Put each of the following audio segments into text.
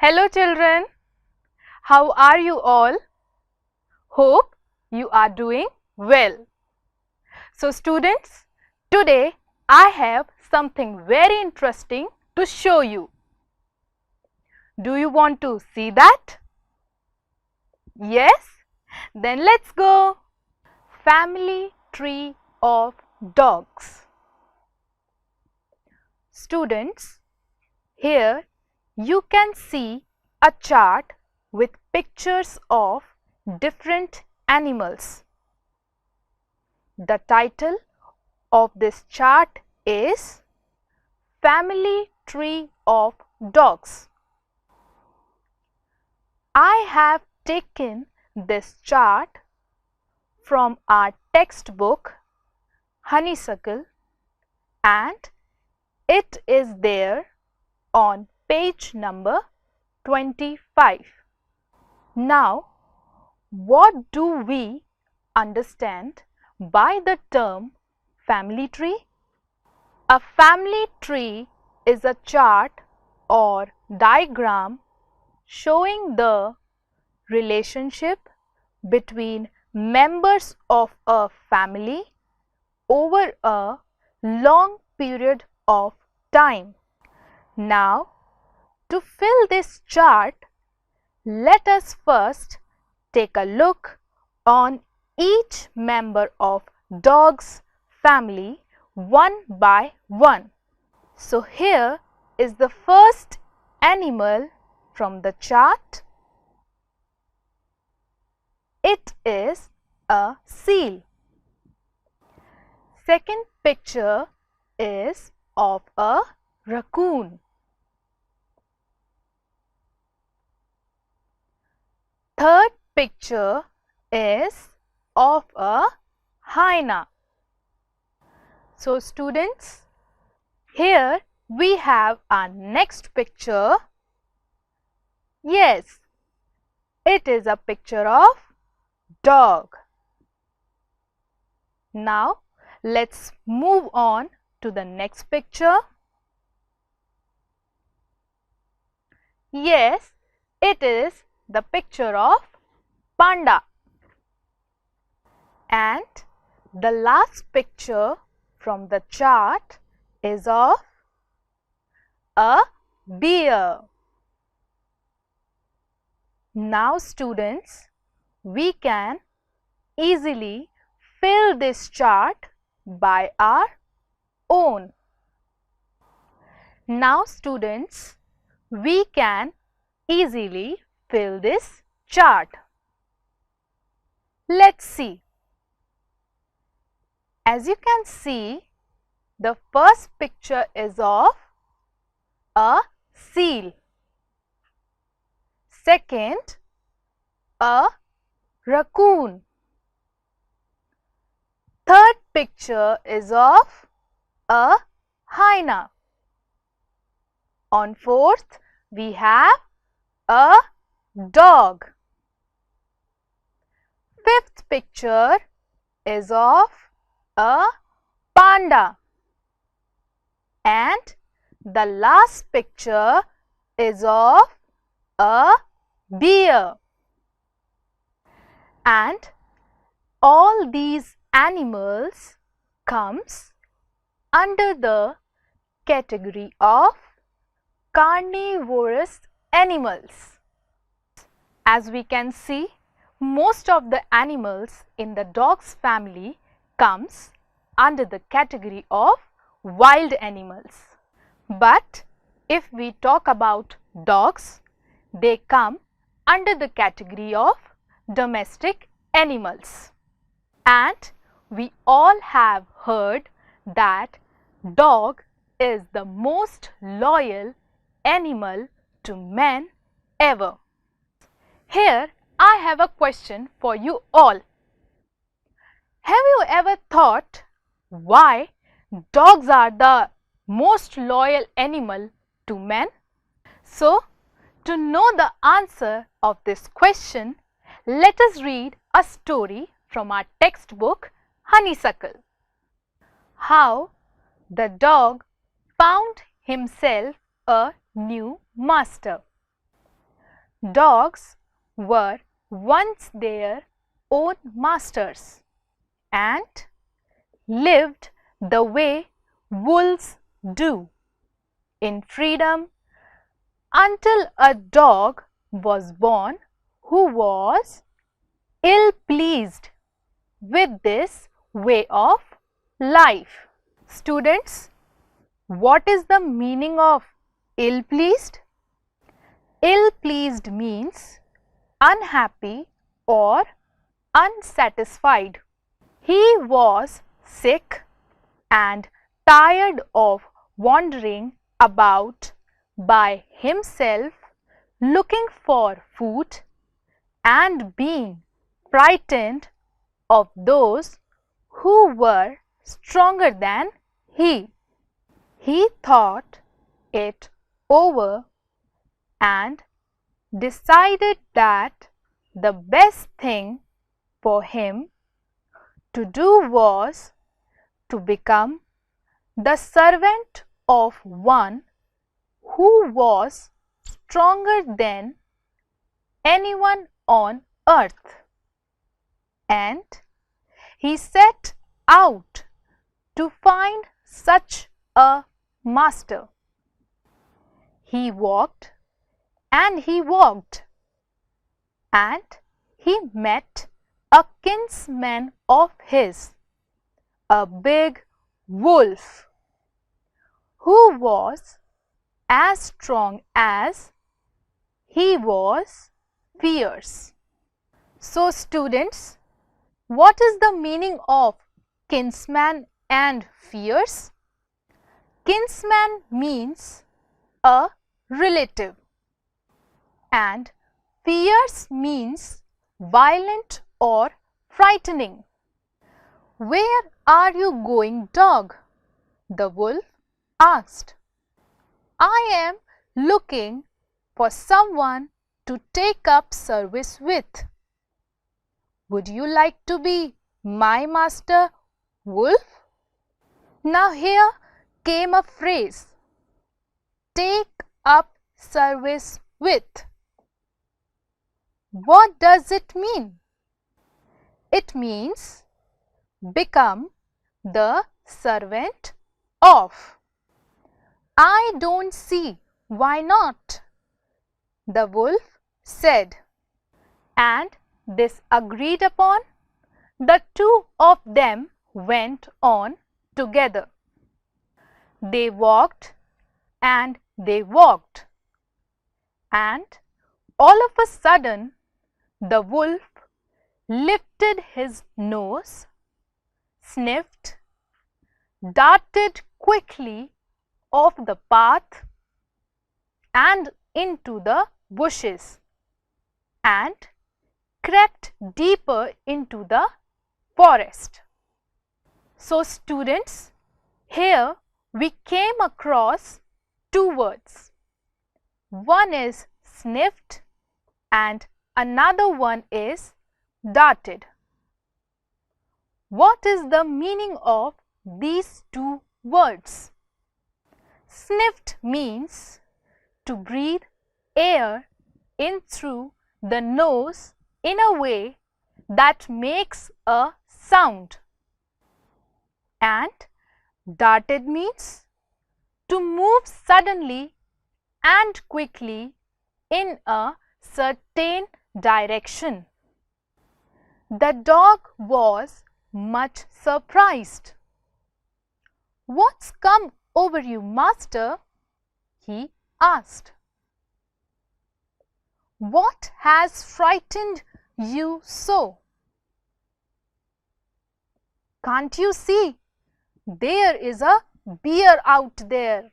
Hello children, how are you all? Hope you are doing well. So students, today I have something very interesting to show you. Do you want to see that? Yes? Then let's go. Family tree of dogs. Students, here you can see a chart with pictures of different animals. The title of this chart is Family Tree of Dogs. I have taken this chart from our textbook Honeysuckle and it is there on page number 25. Now, what do we understand by the term family tree? A family tree is a chart or diagram showing the relationship between members of a family over a long period of time. Now, to fill this chart, let us first take a look on each member of dog's family one by one. So here is the first animal from the chart. It is a seal. Second picture is of a raccoon. Third picture is of a hyena. So students, here we have our next picture. Yes, it is a picture of dog. Now let's move on to the next picture. Yes, it is the picture of panda. And the last picture from the chart is of a bear. Now students, we can easily fill this chart by our own. Now students, we can easily fill this chart. Let's see. As you can see, the first picture is of a seal. Second, a raccoon. Third picture is of a hyena. On fourth, we have a dog. Fifth picture is of a panda. And the last picture is of a bear. And all these animals comes under the category of carnivorous animals. As we can see, most of the animals in the dog's family comes under the category of wild animals. But if we talk about dogs, they come under the category of domestic animals. And we all have heard that dog is the most loyal animal to men ever. Here I have a question for you all. Have you ever thought why dogs are the most loyal animal to men? So, to know the answer of this question, let us read a story from our textbook Honeysuckle. How the dog found himself a new master. Dogs were once their own masters and lived the way wolves do, in freedom, until a dog was born who was ill-pleased with this way of life. Students, what is the meaning of ill-pleased? Ill-pleased means unhappy or unsatisfied. He was sick and tired of wandering about by himself looking for food and being frightened of those who were stronger than he. He thought it over and decided that the best thing for him to do was to become the servant of one who was stronger than anyone on earth. And he set out to find such a master. He walked and he walked, and he met a kinsman of his, a big wolf, who was as strong as he was fierce. So students, what is the meaning of kinsman and fierce? Kinsman means a relative and fierce means violent or frightening. Where are you going, dog? The wolf asked. I am looking for someone to take up service with. Would you like to be my master, wolf? Now here came a phrase, take up service with. What does it mean? It means become the servant of. I don't see why not, the wolf said. And this agreed upon, the two of them went on together. They walked and they walked, and all of a sudden the wolf lifted his nose, sniffed, darted quickly off the path and into the bushes, and crept deeper into the forest. So students, here we came across two words. One is sniffed and another one is darted. What is the meaning of these two words? Sniffed means to breathe air in through the nose in a way that makes a sound. And darted means to move suddenly and quickly in a certain direction. The dog was much surprised. What's come over you, master? He asked. What has frightened you so? Can't you see? There is a bear out there,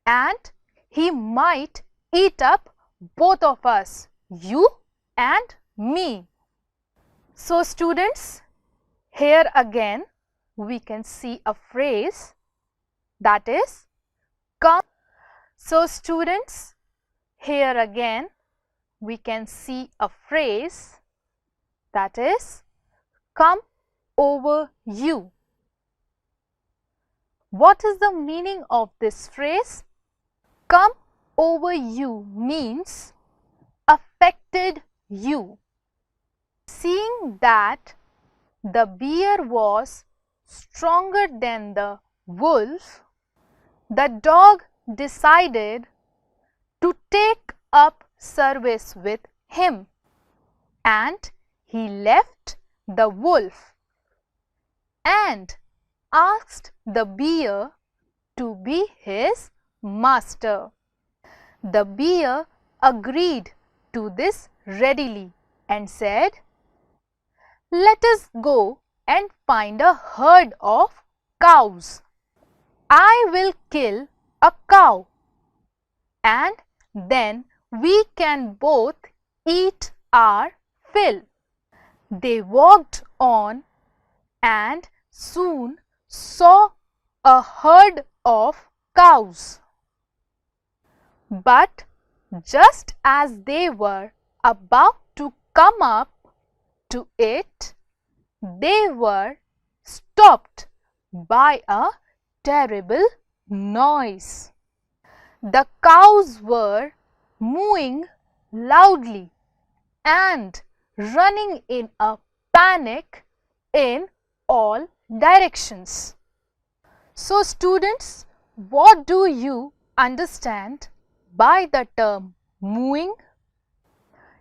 and he might eat up both of us, you and me. So students, here again we can see a phrase that is come. So students, here again we can see a phrase that is come over you. What is the meaning of this phrase? Come over you means affected you? Seeing that the bear was stronger than the wolf, the dog decided to take up service with him, and he left the wolf and asked the bear to be his master. The bear agreed to this readily and said, "Let us go and find a herd of cows. I will kill a cow, and then we can both eat our fill." They walked on and soon saw a herd of cows. But just as they were about to come up to it, they were stopped by a terrible noise. The cows were mooing loudly and running in a panic in all directions. So students, what do you understand by the term mooing?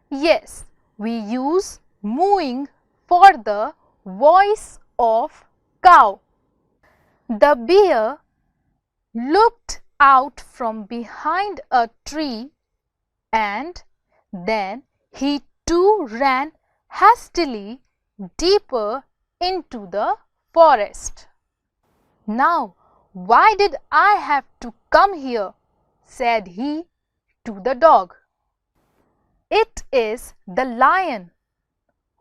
Yes, we use mooing for the voice of cow. The bear looked out from behind a tree and then he too ran hastily deeper into the forest. "Now, why did I have to come here?" said he to the dog. "It is the lion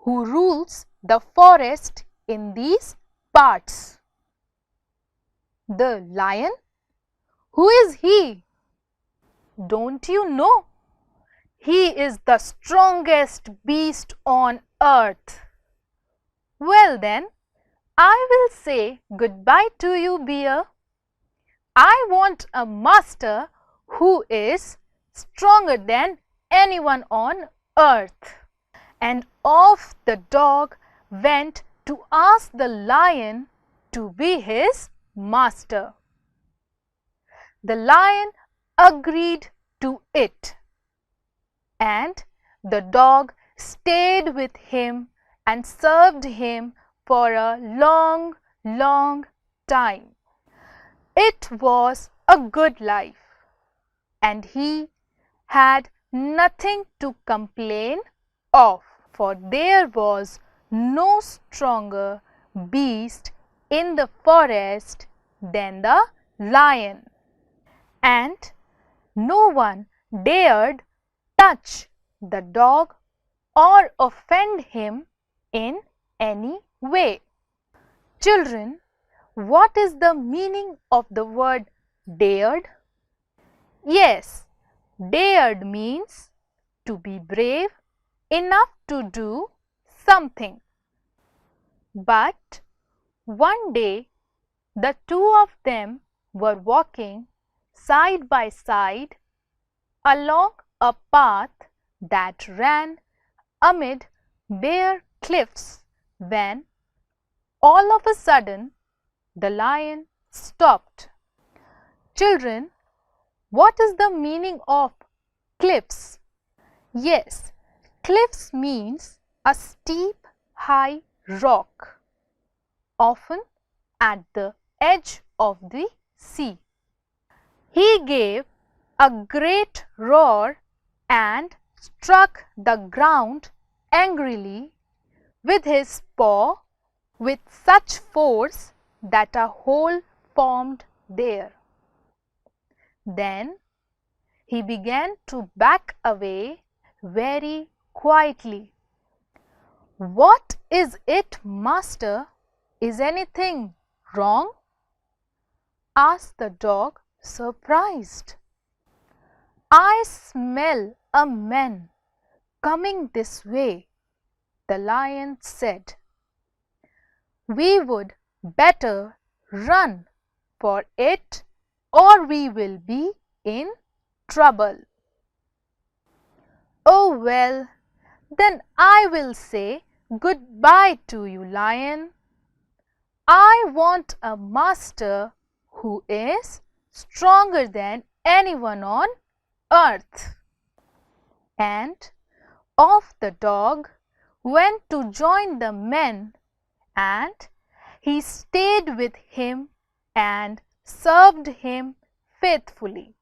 who rules the forest in these parts." "The lion? Who is he?" "Don't you know? He is the strongest beast on earth." "Well then, I will say goodbye to you, bear. I want a master who is stronger than anyone on earth." And off the dog went to ask the lion to be his master. The lion agreed to it, and the dog stayed with him and served him for a long, long time. It was a good life, and he had nothing to complain of, for there was no stronger beast in the forest than the lion, and no one dared touch the dog or offend him in any way. Children, what is the meaning of the word dared? Yes, dared means to be brave enough to do something. But one day the two of them were walking side by side along a path that ran amid bare cliffs when all of a sudden the lion stopped. Children, what is the meaning of cliffs? Yes, cliffs means a steep, high rock, often at the edge of the sea. He gave a great roar and struck the ground angrily with his paw with such force that a hole formed there. Then he began to back away very quietly. "What is it, master? Is anything wrong?" asked the dog, surprised. "I smell a man coming this way," the lion said. "We would better run for it, or we will be in trouble." Oh well, then I will say goodbye to you, lion. I want a master who is stronger than anyone on earth. And off the dog went to join the men, and he stayed with him and served him faithfully.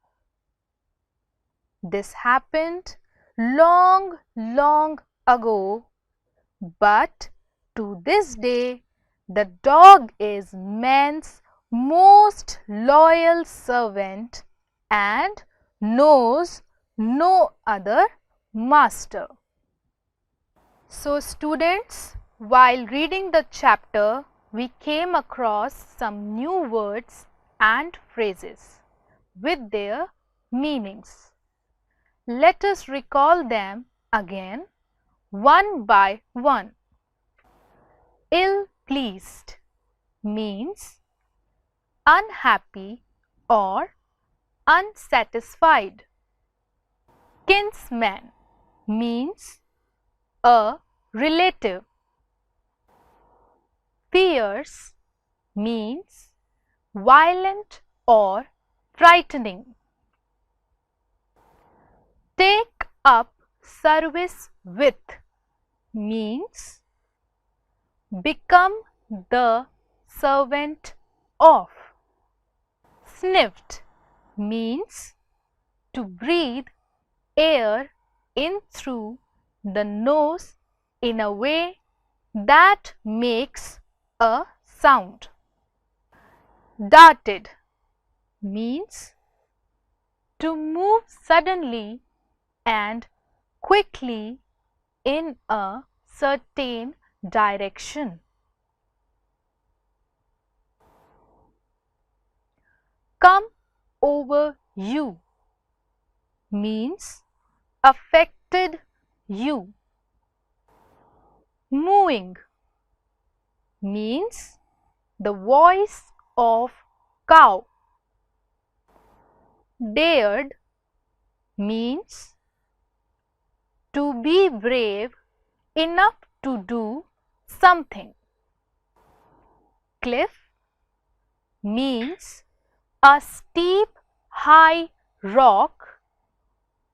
This happened long, long ago, but to this day the dog is man's most loyal servant and knows no other master. So students, while reading the chapter, we came across some new words and phrases with their meanings. Let us recall them again one by one. Ill-pleased means unhappy or unsatisfied. Kinsman means a relative. Fierce means violent or frightening. Take up service with means become the servant of. Sniffed means to breathe air in through the nose in a way that makes a sound. Darted means to move suddenly and quickly in a certain direction. Come over you means affected you. Mooing means the voice of cow. Dared means to be brave enough to do something. Cliff means a steep, high rock,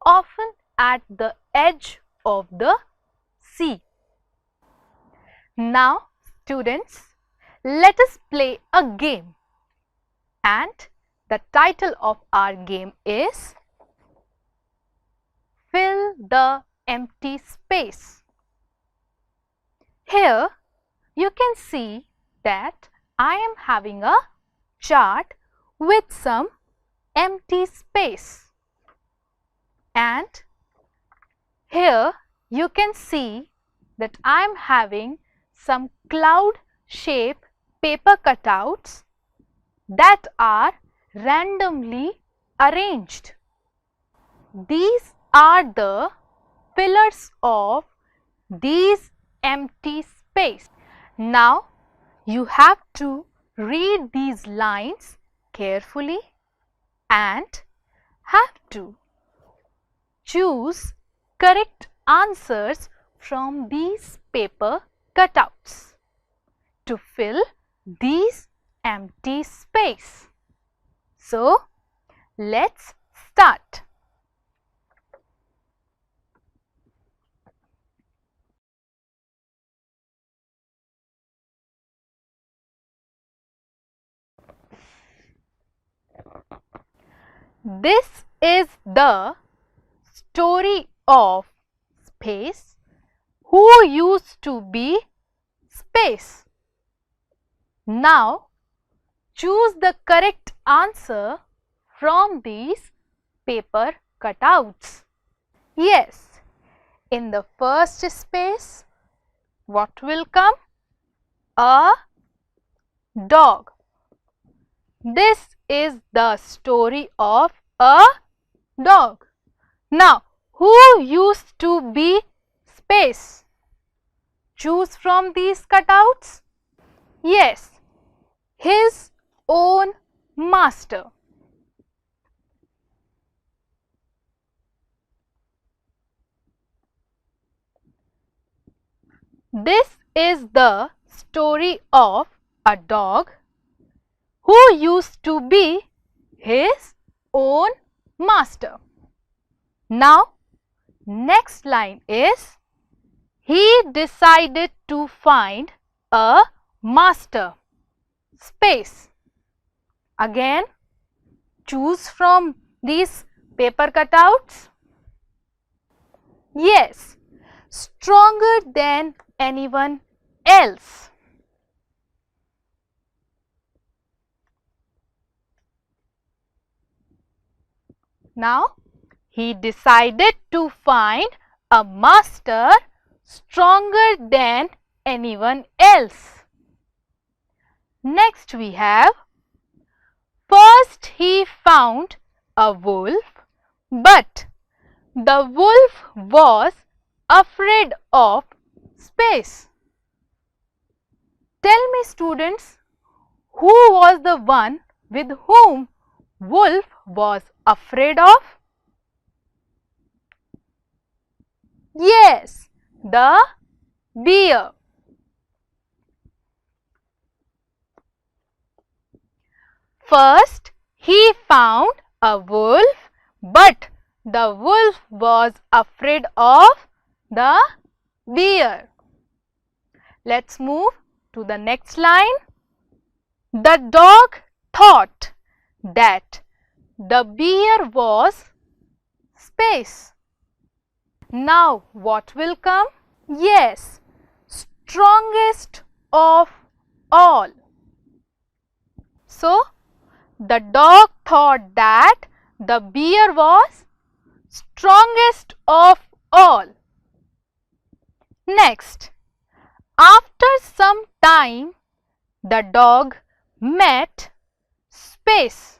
often at the edge of the sea. Now, students, let us play a game. And the title of our game is Fill the Empty Space. Here you can see that I am having a chart with some empty space. And here you can see that I am having some cloud shaped paper cutouts that are randomly arranged. These are the pillars of these empty space. Now you have to read these lines carefully and have to choose correct answers from these paper cutouts to fill these empty space. So, let's start. This is the story of space. Who used to be space? Now, choose the correct answer from these paper cutouts. Yes, in the first space, what will come? A dog. This is the story of a dog. Now, who used to be space? Choose from these cutouts. Yes, his own master. This is the story of a dog who used to be his own master. Now, next line is, he decided to find a master. Space. Again, choose from these paper cutouts. Yes, stronger than anyone else. Now, he decided to find a master stronger than anyone else. Next we have, first he found a wolf, but the wolf was afraid of space. Tell me students, who was the one with whom wolf was afraid of? Yes, the bear. First, he found a wolf, but the wolf was afraid of the bear. Let's move to the next line. The dog thought that the bear was space. Now, what will come? Yes, strongest of all. So, the dog thought that the bear was strongest of all. Next, after some time, the dog met space,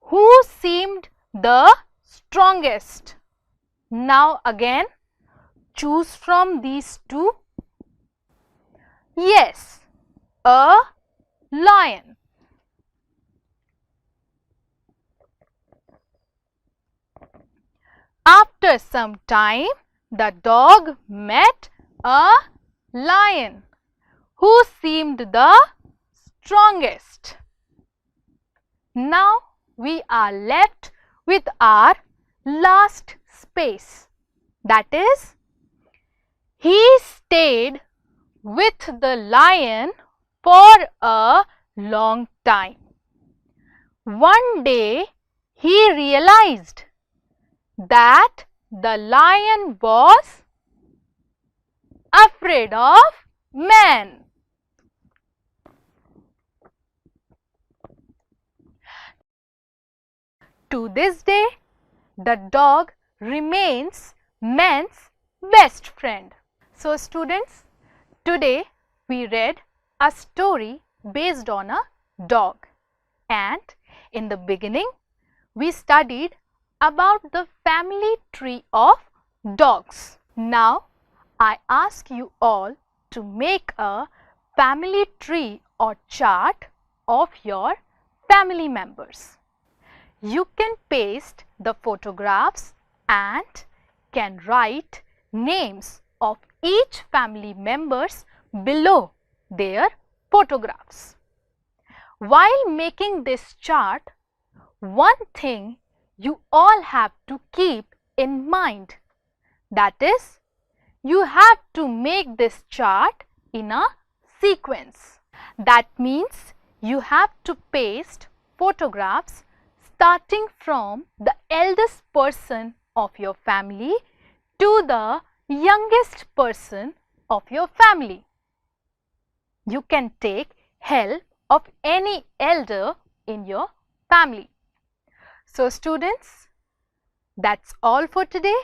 who seemed the strongest. Now again, choose from these two. Yes, a lion. After some time, the dog met a lion, who seemed the strongest. Now we are left with our last space. That is, he stayed with the lion for a long time. One day he realized that the lion was afraid of man. To this day, the dog remains man's best friend. So students, today we read a story based on a dog, and in the beginning we studied about the family tree of dogs. Now I ask you all to make a family tree or chart of your family members. You can paste the photographs and can write names of each family members below their photographs. While making this chart, one thing you all have to keep in mind, that is, you have to make this chart in a sequence. That means you have to paste photographs starting from the eldest person of your family to the youngest person of your family. You can take help of any elder in your family. So students, that's all for today.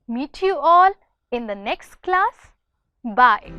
Meet you all in the next class. Bye.